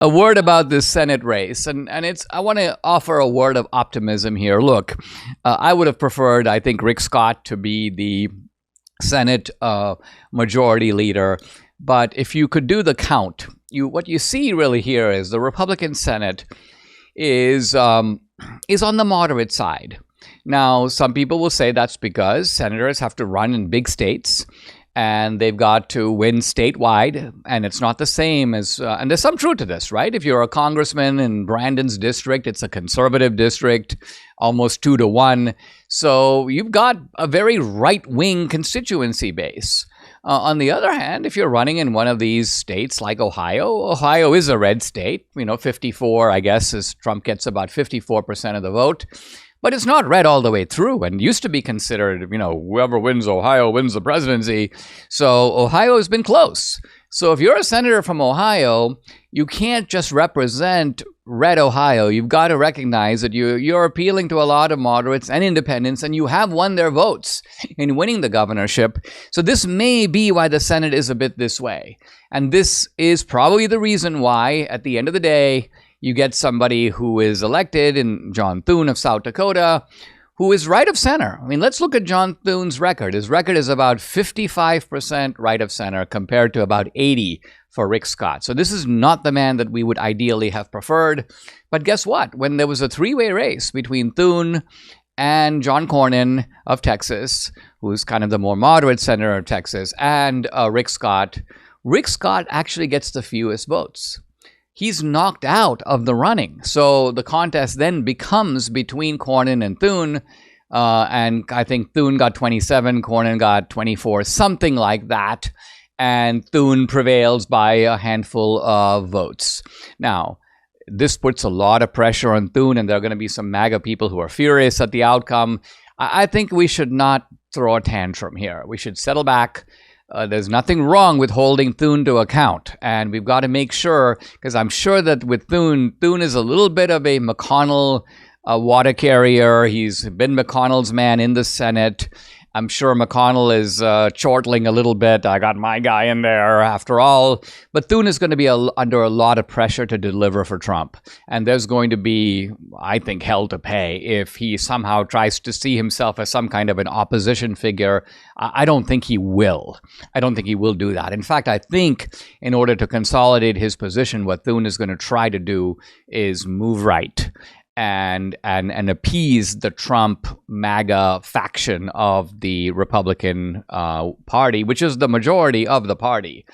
a word about this Senate race, and it's. I want to offer a word of optimism here. Look, I would have preferred, I think, Rick Scott to be the Senate majority leader, but if you could do the count, what you see really here is the Republican Senate is on the moderate side. Now, some people will say that's because senators have to run in big states and they've got to win statewide, and it's not the same as, and there's some truth to this, right? If you're a congressman in Brandon's district, it's a conservative district, almost 2-1. So you've got a very right-wing constituency base. On the other hand, if you're running in one of these states like Ohio is a red state, 54, I guess, as Trump gets about 54% of the vote. But it's not red all the way through, and used to be considered, whoever wins Ohio wins the presidency. So Ohio has been close. So if you're a senator from Ohio, you can't just represent red Ohio. You've got to recognize that you're appealing to a lot of moderates and independents, and you have won their votes in winning the governorship. So this may be why the Senate is a bit this way. And this is probably the reason why, at the end of the day, you get somebody who is elected in John Thune of South Dakota, who is right of center. I mean, let's look at John Thune's record. His record is about 55% right of center compared to about 80% for Rick Scott. So this is not the man that we would ideally have preferred. But guess what? When there was a three-way race between Thune and John Cornyn of Texas, who's kind of the more moderate senator of Texas, and Rick Scott actually gets the fewest votes. He's knocked out of the running. So the contest then becomes between Cornyn and Thune. And I think Thune got 27, Cornyn got 24, something like that. And Thune prevails by a handful of votes. Now, this puts a lot of pressure on Thune, and there are going to be some MAGA people who are furious at the outcome. I think we should not throw a tantrum here. We should settle back. There's nothing wrong with holding Thune to account, and we've got to make sure, because I'm sure that with Thune is a little bit of a McConnell water carrier. He's been McConnell's man in the Senate. I'm sure McConnell is chortling a little bit. I got my guy in there after all. But Thune is going to be under a lot of pressure to deliver for Trump. And there's going to be, I think, hell to pay if he somehow tries to see himself as some kind of an opposition figure. I don't think he will. I don't think he will do that. In fact, I think in order to consolidate his position, what Thune is going to try to do is move right and appease the Trump MAGA faction of the Republican Party, which is the majority of the party.